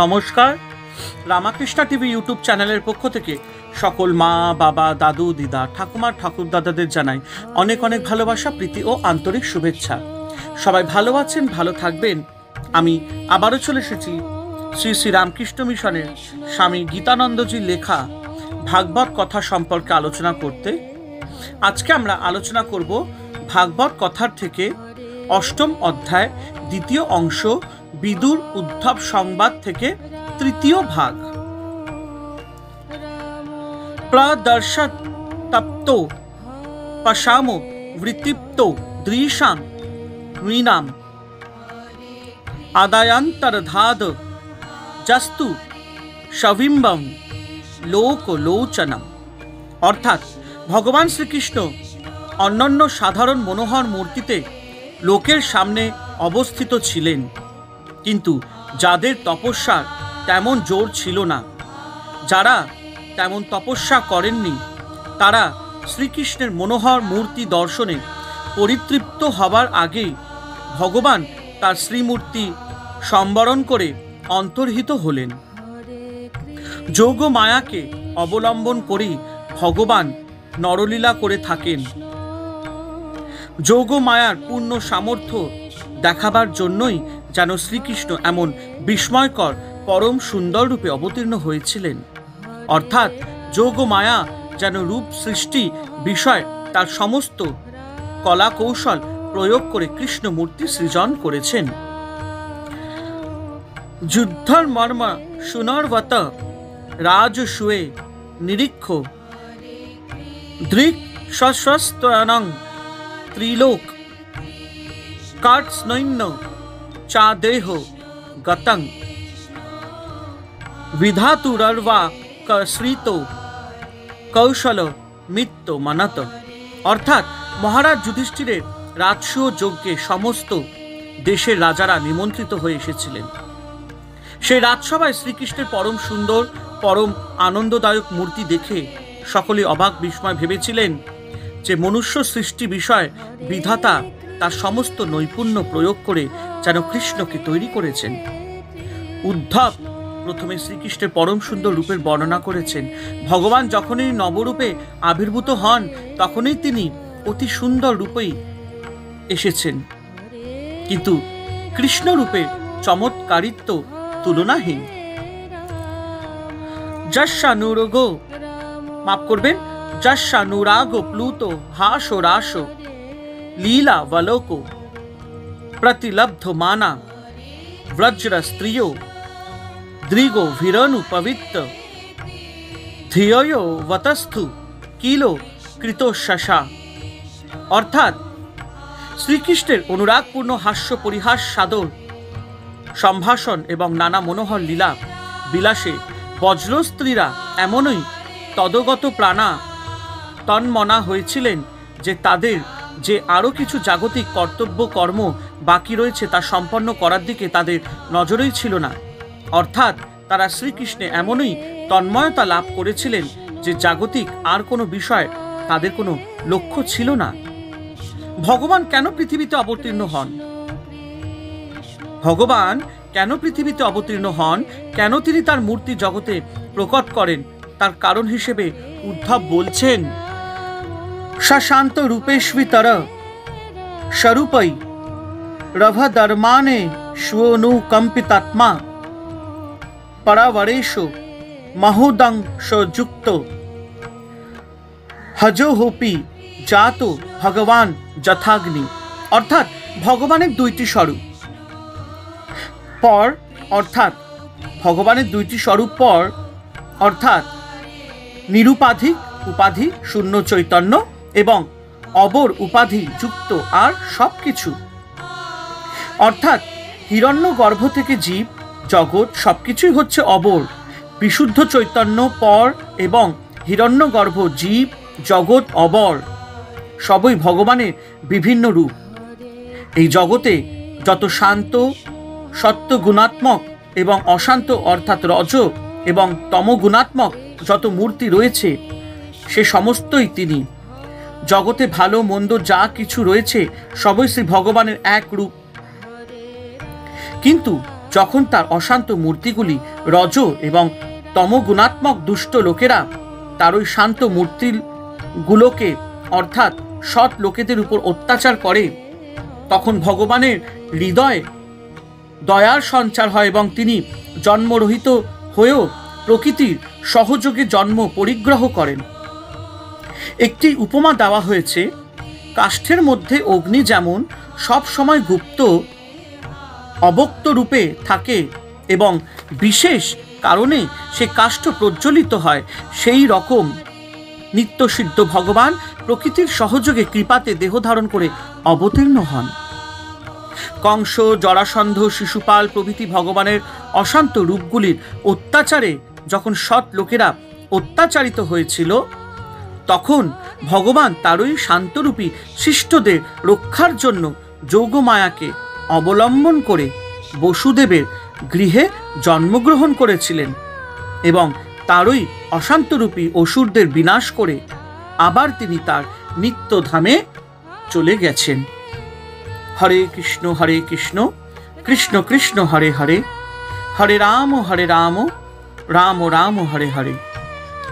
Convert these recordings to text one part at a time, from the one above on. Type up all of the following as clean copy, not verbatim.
নমস্কার, Ramakrishna TV YouTube চ্যানেলের পক্ষ থেকে সকল মা, বাবা, দাদু, দিদা, ঠাকুমা, ঠাকুর দাদাদের জানাই অনেক অনেক ভালোবাসা, প্রীতি ও আন্তরিক শুভেচ্ছা। সবাই ভালো আছেন, ভালো থাকবেন। আমি আবারও চলে এসেছি শ্রী শ্রী রামকৃষ্ণ মিশনের স্বামী গীতানন্দজির লেখা ভাগবত কথা সম্পর্কে আলোচনা করতে। আজকে আমরা আলোচনা করব ভাগবত কথার থেকে অষ্টম অধ্যায় দ্বিতীয় অংশ, বিদুর উদ্ধব সংবাদ থেকে তৃতীয় ভাগ। প্রদর্শত তপ্ত পশাম বৃত্তিপ্ত দৃশাম নৃণাম আদায়ান্তরধাদ জস্তু সবিম্বম লোকলোচনম। অর্থাৎ ভগবান শ্রীকৃষ্ণ অন্যান্য সাধারণ মনোহর মূর্তিতে লোকের সামনে অবস্থিত ছিলেন, কিন্তু যাদের তপস্যার তেমন জোর ছিল না, যারা তেমন তপস্যা করেননি, তারা শ্রীকৃষ্ণের মনোহর মূর্তি দর্শনে পরিতৃপ্ত হবার আগেই ভগবান তার শ্রীমূর্তি সম্বরণ করে অন্তর্হিত হলেন। যোগ মায়াকে অবলম্বন করেই ভগবান নরলীলা করে থাকেন। যোগ মায়ার পূর্ণ সামর্থ্য দেখাবার জন্যই যেন শ্রীকৃষ্ণ এমন বিস্ময়কর পরম সুন্দর রূপে অবতীর্ণ হয়েছিলেন। অর্থাৎ যোগ মায়া যেন রূপ সৃষ্টি বিষয় তার সমস্ত কলা কৌশল প্রয়োগ করে কৃষ্ণ মূর্তি সৃজন করেছেন। যুদ্ধর মর্ম সুনর্বত রাজসূয়ে নিরীক্ষ দৃক সশস্ত্রনং ত্রিলোক কার্ৎস্নৈন্য চাদেহ গতং বিধাতুরর্বা কশ্রিত কৌশল মিত্ত মানত। অর্থাৎ মহারাজ যুধিষ্ঠিরের রাজসূয় যজ্ঞে সমস্ত দেশের রাজারা নিমন্ত্রিত হয়ে এসেছিলেন। সেই রাজসভায় শ্রীকৃষ্ণের পরম সুন্দর, পরম আনন্দদায়ক মূর্তি দেখে সকলে অবাক বিস্ময় ভেবেছিলেন যে মনুষ্য সৃষ্টি বিষয় বিধাতা তার সমস্ত নৈপুণ্য প্রয়োগ করে যেন কৃষ্ণকে তৈরি করেছেন। উদ্ধব প্রথমে শ্রীকৃষ্ণের পরম সুন্দর রূপের বর্ণনা করেছেন। ভগবান যখনই নবরূপে আবির্ভূত হন, তখনই তিনি অতি সুন্দর রূপেই এসেছেন, কিন্তু কৃষ্ণ রূপের চমৎকারিত্ব তুলনাহীন। যশানুরাগ, মাফ করবেন, যশানুরাগ প্লুত হাস রাস লীলা বলোক প্রতিলব্ধ মানা ব্রজ্র স্ত্রিয় দৃগো ভিরনু পবিত্র ধিয় বতস্থু কিলো কৃত শশা। অর্থাৎ শ্রীকৃষ্ণের অনুরাগপূর্ণ হাস্য পরিহাস সাদর সম্ভাষণ এবং নানা মনোহর লীলা বিলাসে বজ্র স্ত্রীরা এমনই তদগত প্রাণা তন্মনা হয়েছিলেন যে তাদের যে আরও কিছু জাগতিক কর্তব্য কর্ম বাকি রয়েছে তা সম্পন্ন করার দিকে তাদের নজরেই ছিল না। অর্থাৎ তারা শ্রীকৃষ্ণে এমনই তন্ময়তা লাভ করেছিলেন যে জাগতিক আর কোনো বিষয় তাদের কোনো লক্ষ্য ছিল না। ভগবান কেন পৃথিবীতে অবতীর্ণ হন? ভগবান কেন পৃথিবীতে অবতীর্ণ হন, কেন তিনি তার মূর্তি জগতে প্রকট করেন, তার কারণ হিসেবে উদ্ধব বলছেন, শান্ত রূপেষ্বিতর স্বরূপৈ রভধর্মানে স্বনুকম্পিতাত্মা পরাবরেশ মহোদংশযুক্ত হজোহপি জাত ভগবান যথাগ্নি। অর্থাৎ ভগবানের দুইটি স্বরূপ পর, অর্থাৎ ভগবানের দুইটি স্বরূপ পর, অর্থাৎ নিরুপাধিক উপাধি শূন্য চৈতন্য এবং অবর উপাধি যুক্ত আর সব কিছু। অর্থাৎ হিরণ্য গর্ভ থেকে জীব জগৎ সবকিছুই হচ্ছে অবর, বিশুদ্ধ চৈতন্য পর এবং হিরণ্যগর্ভ জীব জগৎ অবর, সবই ভগবানের বিভিন্ন রূপ। এই জগতে যত শান্ত সত্য গুণাত্মক এবং অশান্ত অর্থাৎ রজ এবং তমগুণাত্মক যত মূর্তি রয়েছে সে সমস্তই তিনি। জগতে ভালো মন্দ যা কিছু রয়েছে সবই শ্রী ভগবানের এক রূপ। কিন্তু যখন তার অশান্ত মূর্তিগুলি রজ এবং তমগুণাত্মক দুষ্ট লোকেরা তার ওই শান্ত মূর্তিগুলোকে অর্থাৎ সৎ লোকেদের উপর অত্যাচার করে, তখন ভগবানের হৃদয়ে দয়ার সঞ্চার হয় এবং তিনি জন্মরহিত হয়েও প্রকৃতির সহযোগে জন্ম পরিগ্রহ করেন। একটি উপমা দেওয়া হয়েছে, কাষ্ঠের মধ্যে অগ্নি যেমন সব সময় গুপ্ত অবক্ত রূপে থাকে এবং বিশেষ কারণে সে কাষ্ঠ প্রজ্বলিত হয়, সেই রকম নিত্যসিদ্ধ ভগবান প্রকৃতির সহযোগে কৃপাতে দেহ ধারণ করে অবতীর্ণ হন। কংস, জরাসন্ধ, শিশুপাল প্রভৃতি ভগবানের অশান্ত রূপগুলির অত্যাচারে যখন সৎ লোকেরা অত্যাচারিত হয়েছিল, তখন ভগবান তারই শান্তরূপী শিষ্টদের রক্ষার জন্য যোগমায়াকে অবলম্বন করে বসুদেবের গৃহে জন্মগ্রহণ করেছিলেন এবং তারই অশান্তরূপী অসুরদের বিনাশ করে আবার তিনি তার নিত্যধামে চলে গেছেন। হরে কৃষ্ণ কৃষ্ণ কৃষ্ণ হরে হরে, হরে রাম রাম রাম হরে হরে।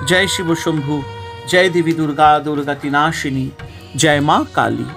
জয় শিব শম্ভু, জয় দেবী দুর্গা দুর্গাতি নাশিনী, জয় মা কালী।